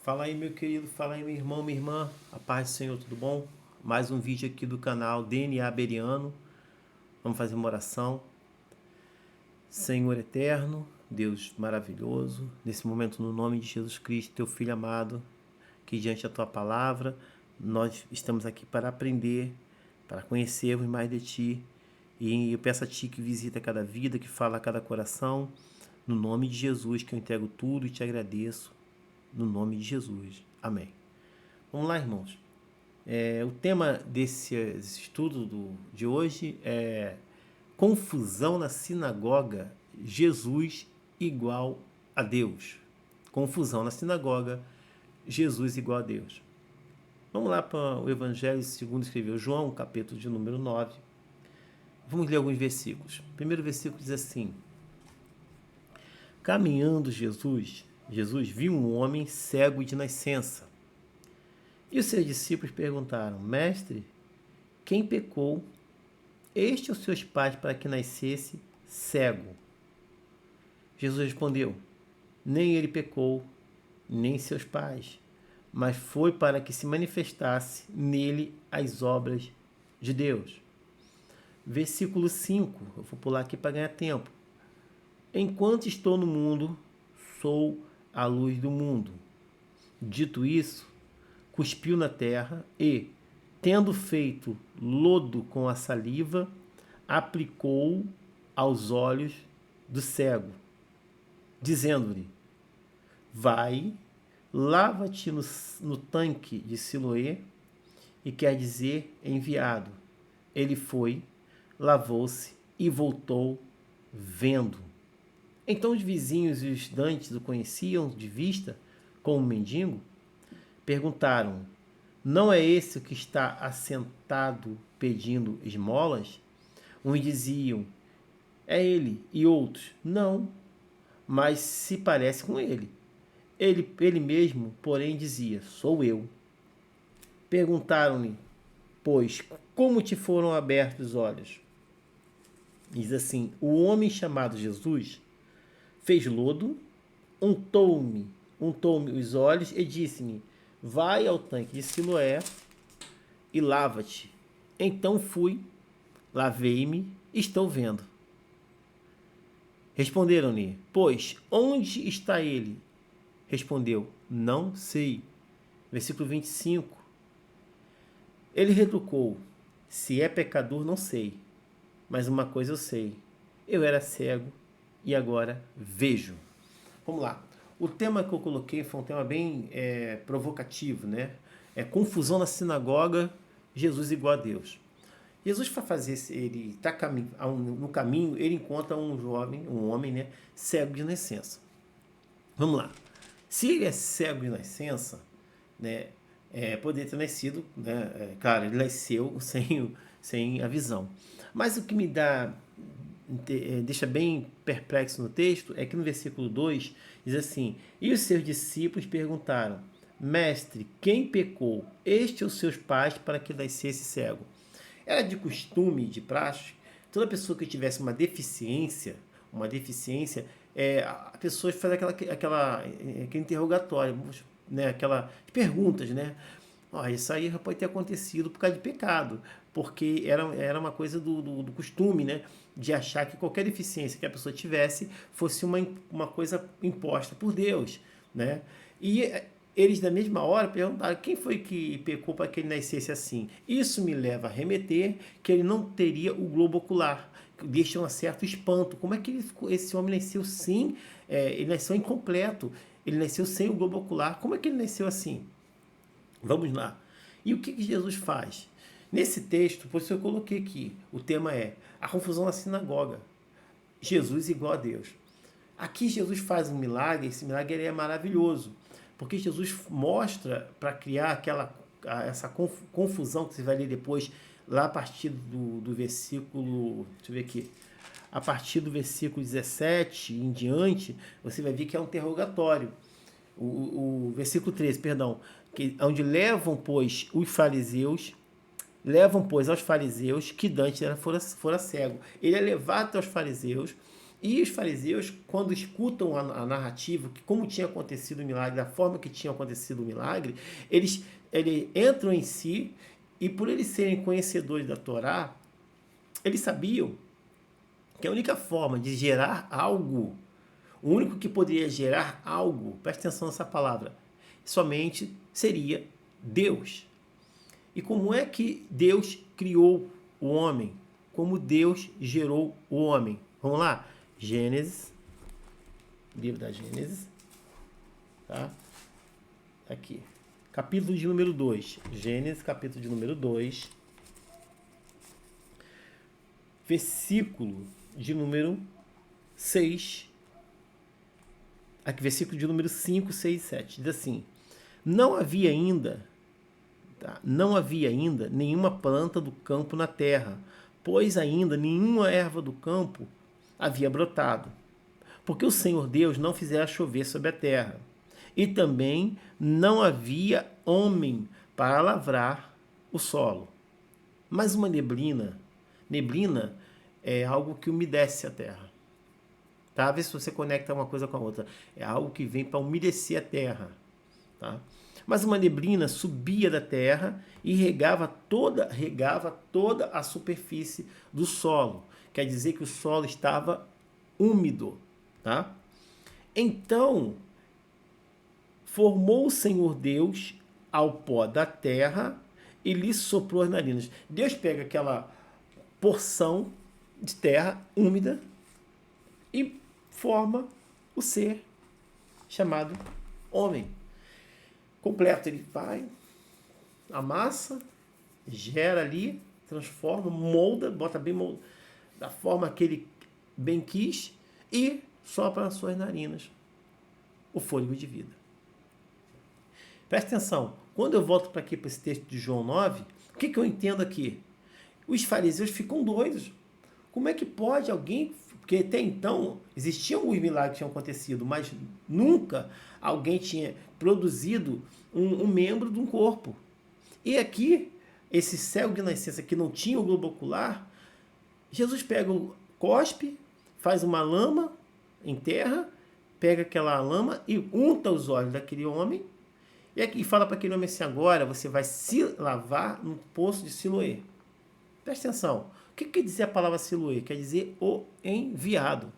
Fala aí, meu querido, fala aí, meu irmão, minha irmã, a paz do Senhor, tudo bom? Mais um vídeo aqui do canal DNA Beriano. Vamos fazer uma oração. Senhor eterno, Deus maravilhoso, nesse momento, no nome de Jesus Cristo, teu Filho amado, que diante da tua palavra, nós estamos aqui para aprender, para conhecermos mais de ti. E eu peço a ti que visita cada vida, que fala a cada coração, no nome de Jesus, que eu entrego tudo e te agradeço, no nome de Jesus. Amém. Vamos lá, irmãos. O tema desse estudo de hoje é confusão na sinagoga, Jesus igual a Deus. Confusão na sinagoga, Jesus igual a Deus. Vamos lá para o Evangelho segundo escreveu João, capítulo de número 9. Vamos ler alguns versículos. O primeiro versículo diz assim: caminhando Jesus viu um homem cego de nascença. E os seus discípulos perguntaram: Mestre, quem pecou, este ou seus pais, para que nascesse cego? Jesus respondeu: nem ele pecou, nem seus pais, mas foi para que se manifestasse nele as obras de Deus. Versículo 5, eu vou pular aqui para ganhar tempo. Enquanto estou no mundo, sou a luz do mundo. Dito isso, cuspiu na terra e, tendo feito lodo com a saliva, aplicou aos olhos do cego, dizendo-lhe: vai, lava-te no tanque de Siloé, e quer dizer enviado. Ele foi, lavou-se e voltou vendo. Então os vizinhos e os estudantes o conheciam de vista como um mendigo. Perguntaram: não é esse o que está assentado pedindo esmolas? Uns diziam: é ele, e outros: não, mas se parece com ele. Ele mesmo, porém, dizia: sou eu. Perguntaram-lhe, pois, como te foram abertos os olhos? Diz assim: o homem chamado Jesus fez lodo, untou-me os olhos e disse-me: vai ao tanque de Siloé e lava-te. Então fui, lavei-me, estou vendo. Responderam-lhe: pois, onde está ele? Respondeu: não sei. Versículo 25. Ele retrucou: se é pecador, não sei. Mas uma coisa eu sei: eu era cego e agora vejo. Vamos lá. O tema que eu coloquei foi um tema bem provocativo, né? É confusão na sinagoga, Jesus igual a Deus. Jesus vai fazer, ele está no caminho, ele encontra um homem, né, cego de nascença. Vamos lá. Se ele é cego de nascença, né, poderia ter nascido, né, claro, ele nasceu sem a visão. Mas o que me deixa bem perplexo no texto é que no versículo 2 diz assim: e os seus discípulos perguntaram: mestre, quem pecou, este ou seus pais, para que nascesse cego? Era de costume, de praxe, toda pessoa que tivesse uma deficiência, a pessoa faz aquele interrogatório, né, aquelas perguntas, né? Isso aí já pode ter acontecido por causa de pecado, porque era uma coisa do costume, né? De achar que qualquer deficiência que a pessoa tivesse fosse uma coisa imposta por Deus, né? E eles, na mesma hora, perguntaram: quem foi que pecou para que ele nascesse assim? Isso me leva a remeter que ele não teria o globo ocular, que deixa um certo espanto. Como é que esse homem nasceu sim? Ele nasceu incompleto, ele nasceu sem o globo ocular. Como é que ele nasceu assim? Vamos lá. E o que Jesus faz? Nesse texto, por isso eu coloquei aqui, o tema é a confusão na sinagoga. Jesus igual a Deus. Aqui Jesus faz um milagre, esse milagre é maravilhoso, porque Jesus mostra para criar essa confusão que você vai ler depois, lá a partir do versículo, deixa eu ver aqui, a partir do versículo 17 em diante, você vai ver que é um interrogatório. O versículo 13, perdão, onde levam, pois, aos fariseus que Dante fora cego. Ele é levado aos fariseus E os fariseus, quando escutam a narrativa, que como tinha acontecido o milagre, da forma que tinha acontecido o milagre, eles entram em si, e por eles serem conhecedores da Torá, eles sabiam que a única forma de gerar algo, o único que poderia gerar algo, preste atenção nessa palavra, somente seria Deus. E como é que Deus criou o homem? Como Deus gerou o homem? Vamos lá? Gênesis, livro da Gênesis, tá? Aqui, capítulo de número 2. Gênesis, capítulo de número 2, versículo de número 6. Aqui, versículo de número 5, 6 e 7. Diz assim: não havia ainda nenhuma planta do campo na terra, pois ainda nenhuma erva do campo havia brotado, porque o Senhor Deus não fizera chover sobre a terra, e também não havia homem para lavrar o solo. Mas uma neblina é algo que umedece a terra. Tá? Vê se você conecta uma coisa com a outra. É algo que vem para umedecer a terra. Tá? Mas uma neblina subia da terra e regava toda a superfície do solo. Quer dizer que o solo estava úmido. Tá? Então, formou o Senhor Deus ao pó da terra e lhe soprou as narinas. Deus pega aquela porção de terra úmida e forma o ser chamado homem. Completo, ele vai, amassa, gera ali, transforma, molda, bota bem molda, da forma que ele bem quis e sopra nas suas narinas o fôlego de vida. Presta atenção, quando eu volto para aqui para esse texto de João 9, o que eu entendo aqui? Os fariseus ficam doidos. Como é que pode alguém... Porque até então existiam os milagres que tinham acontecido, mas nunca alguém tinha produzido um membro de um corpo. E aqui, esse cego de nascença que não tinha o globo ocular, Jesus pega o cospe, faz uma lama em terra, pega aquela lama e unta os olhos daquele homem, e aqui fala para aquele homem assim: agora você vai se lavar no poço de Siloé. Presta atenção. O que quer dizer a palavra Siloé? Quer dizer o enviado.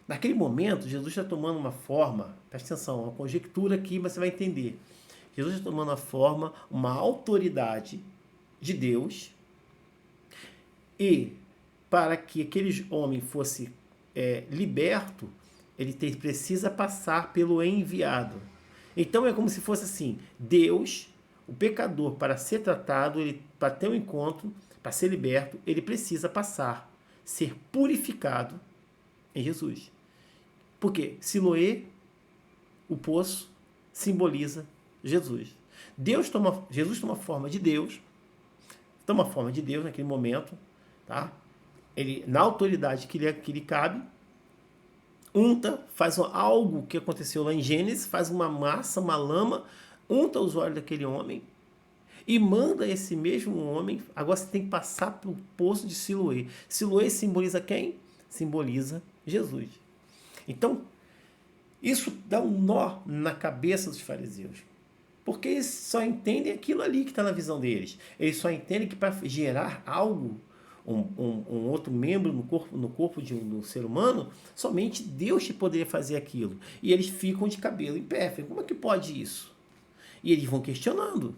Naquele momento, Jesus está tomando uma forma, presta atenção, uma conjectura aqui, mas você vai entender. Jesus está tomando uma forma, uma autoridade de Deus, e para que aquele homem fosse liberto, ele precisa passar pelo enviado. Então é como se fosse assim: Deus, o pecador, para ser tratado, para ter um encontro, para ser liberto, ele precisa passar, ser purificado em Jesus. Porque Siloé, o poço, simboliza Jesus. Jesus toma forma de Deus, naquele momento, tá? Ele, na autoridade que lhe cabe, unta, faz algo que aconteceu lá em Gênesis, faz uma massa, uma lama, unta os olhos daquele homem e manda esse mesmo homem. Agora você tem que passar pelo poço de Siloé. Siloé simboliza quem? Simboliza Jesus. Então, isso dá um nó na cabeça dos fariseus, porque eles só entendem aquilo ali que está na visão deles. Eles só entendem que para gerar algo, um outro membro no corpo de um ser humano, somente Deus te poderia fazer aquilo. E eles ficam de cabelo em pé. Como é que pode isso? E eles vão questionando.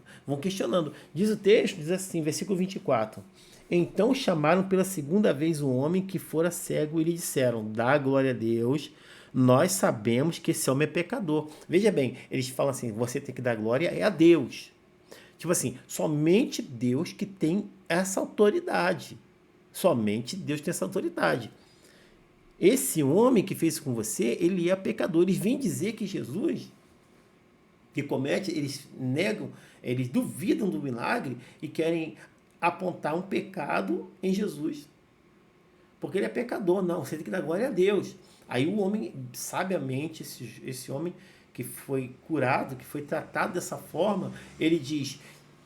Diz o texto, diz assim, versículo 24. Então chamaram pela segunda vez o homem que fora cego e lhe disseram: dá glória a Deus, nós sabemos que esse homem é pecador. Veja bem, eles falam assim: você tem que dar glória a Deus. Tipo assim, somente Deus que tem essa autoridade. Somente Deus tem essa autoridade. Esse homem que fez isso com você, ele é pecador. Eles vêm dizer que Jesus, que comete, eles negam, eles duvidam do milagre e querem apontar um pecado em Jesus. Porque ele é pecador. Não, você tem que dar glória a Deus. Aí o homem, sabiamente, esse homem que foi curado, que foi tratado dessa forma, ele diz: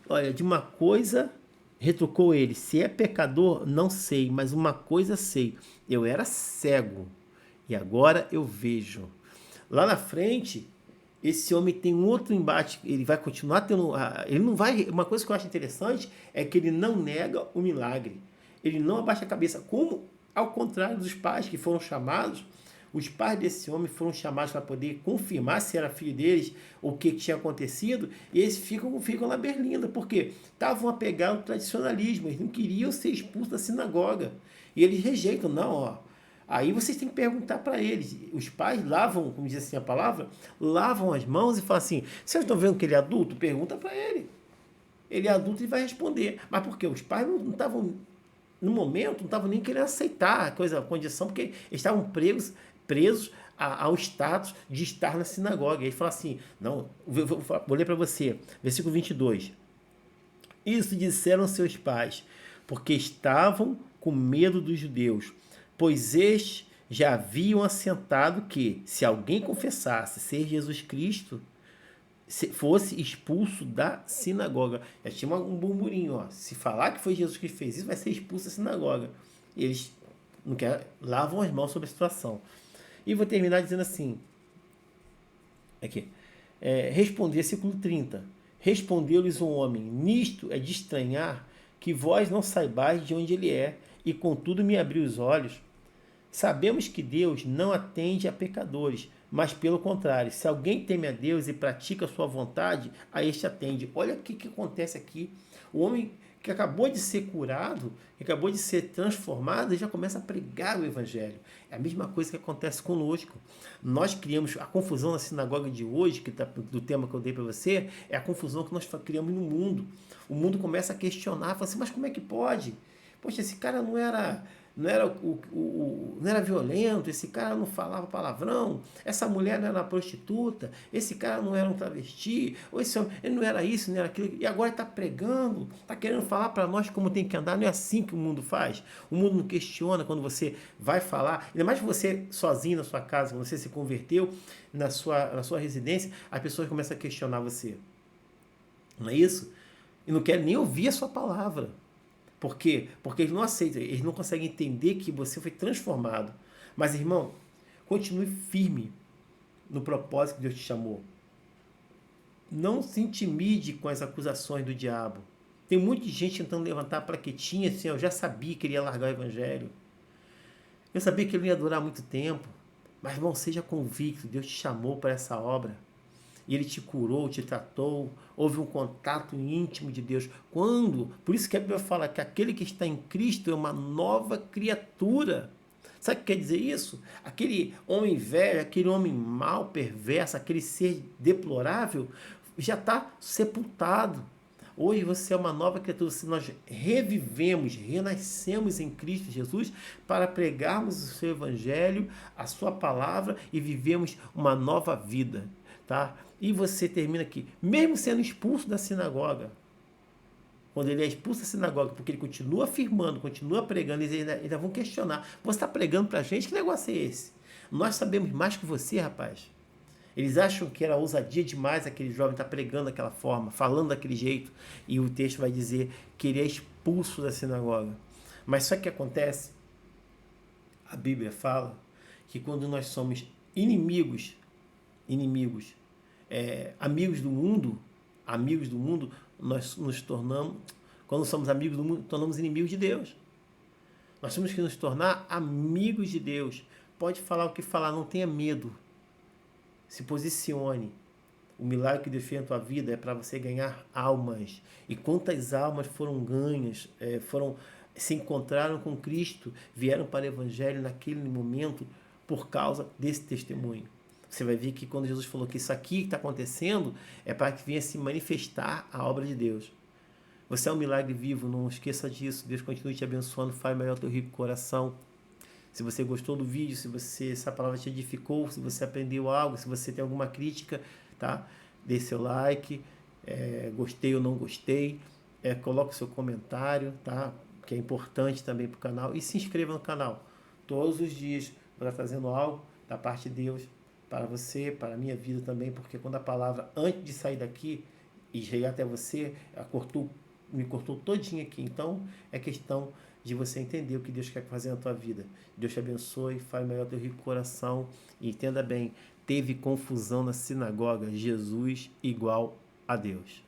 olha, de uma coisa, retrucou ele, se é pecador, não sei, mas uma coisa sei, eu era cego, e agora eu vejo. Lá na frente, esse homem tem um outro embate, ele vai continuar tendo, ele não vai, uma coisa que eu acho interessante é que ele não nega o milagre, ele não abaixa a cabeça, como ao contrário dos pais que foram chamados, os pais desse homem foram chamados para poder confirmar se era filho deles, o que tinha acontecido, e eles ficam na berlinda, porque estavam apegados ao tradicionalismo, eles não queriam ser expulsos da sinagoga, e eles rejeitam, não, ó. Aí vocês têm que perguntar para eles. Os pais lavam, como diz assim a palavra, lavam as mãos e falam assim: vocês estão vendo que ele é adulto? Pergunta para ele. Ele é adulto e vai responder. Mas por quê? Os pais não estavam, no momento, não estavam nem querendo aceitar a condição, porque eles estavam presos ao status de estar na sinagoga. Ele fala assim: não, vou ler para você, versículo 22. Isso disseram seus pais, porque estavam com medo dos judeus, pois estes já haviam assentado que, se alguém confessasse ser Jesus Cristo, fosse expulso da sinagoga. Já tinha um burburinho, ó. Se falar que foi Jesus que fez isso, vai ser expulso da sinagoga. E eles não querem, lavam as mãos sobre a situação. E vou terminar dizendo assim, aqui, versículo 30. Respondeu-lhes um homem: nisto é de estranhar que vós não saibais de onde ele é, e contudo me abriu os olhos. Sabemos que Deus não atende a pecadores, mas pelo contrário, se alguém teme a Deus e pratica a sua vontade, a este atende. Olha o que acontece aqui. O homem que acabou de ser curado, que acabou de ser transformado, já começa a pregar o evangelho. É a mesma coisa que acontece conosco. Nós criamos a confusão na sinagoga de hoje, que tá do tema que eu dei para você, é a confusão que nós criamos no mundo. O mundo começa a questionar, fala assim, mas como é que pode? Poxa, esse cara não era violento, esse cara não falava palavrão, essa mulher não era uma prostituta, esse cara não era um travesti, ou esse homem, ele não era isso, não era aquilo, e agora está pregando, está querendo falar para nós como tem que andar. Não é assim que o mundo faz. O mundo não questiona quando você vai falar, ainda mais você sozinho na sua casa, quando você se converteu na sua residência, as pessoas começam a questionar você. Não é isso? E não querem nem ouvir a sua palavra. Por quê? Porque eles não aceitam, eles não conseguem entender que você foi transformado. Mas, irmão, continue firme no propósito que Deus te chamou. Não se intimide com as acusações do diabo. Tem muita gente tentando levantar a plaquetinha assim, eu já sabia que ele ia largar o evangelho. Eu sabia que ele não ia durar muito tempo. Mas, irmão, seja convicto, Deus te chamou para essa obra. E ele te curou, te tratou, houve um contato íntimo de Deus. Quando? Por isso que a Bíblia fala que aquele que está em Cristo é uma nova criatura. Sabe o que quer dizer isso? Aquele homem velho, aquele homem mau, perverso, aquele ser deplorável, já está sepultado. Hoje você é uma nova criatura. Se nós revivemos, renascemos em Cristo Jesus para pregarmos o seu evangelho, a sua palavra e vivemos uma nova vida. Tá? E você termina aqui, mesmo sendo expulso da sinagoga, quando ele é expulso da sinagoga, porque ele continua afirmando, continua pregando, eles ainda vão questionar. Você está pregando para a gente? Que negócio é esse? Nós sabemos mais que você, rapaz. Eles acham que era ousadia demais aquele jovem estar pregando daquela forma, falando daquele jeito. E o texto vai dizer que ele é expulso da sinagoga. Mas só que acontece, a Bíblia fala que quando nós somos inimigos, amigos do mundo, nós nos tornamos, quando somos amigos do mundo, tornamos inimigos de Deus. Nós temos que nos tornar amigos de Deus. Pode falar o que falar, não tenha medo. Se posicione. O milagre que Deus fez na tua vida é para você ganhar almas. E quantas almas foram ganhas, se encontraram com Cristo, vieram para o Evangelho naquele momento por causa desse testemunho. Você vai ver que quando Jesus falou que isso aqui está acontecendo, é para que venha se manifestar a obra de Deus. Você é um milagre vivo, não esqueça disso. Deus continue te abençoando, fale melhor teu rico coração. Se você gostou do vídeo, se essa palavra te edificou, se você aprendeu algo, se você tem alguma crítica, tá? Dê seu like, gostei ou não gostei, coloque o seu comentário, tá? Que é importante também para o canal. E se inscreva no canal. Todos os dias vou estar trazendo algo da parte de Deus para você, para a minha vida também, porque quando a palavra, antes de sair daqui e chegar até você, me cortou todinha aqui. Então, é questão de você entender o que Deus quer fazer na tua vida. Deus te abençoe, fale melhor teu rico coração e entenda bem, teve confusão na sinagoga, Jesus igual a Deus.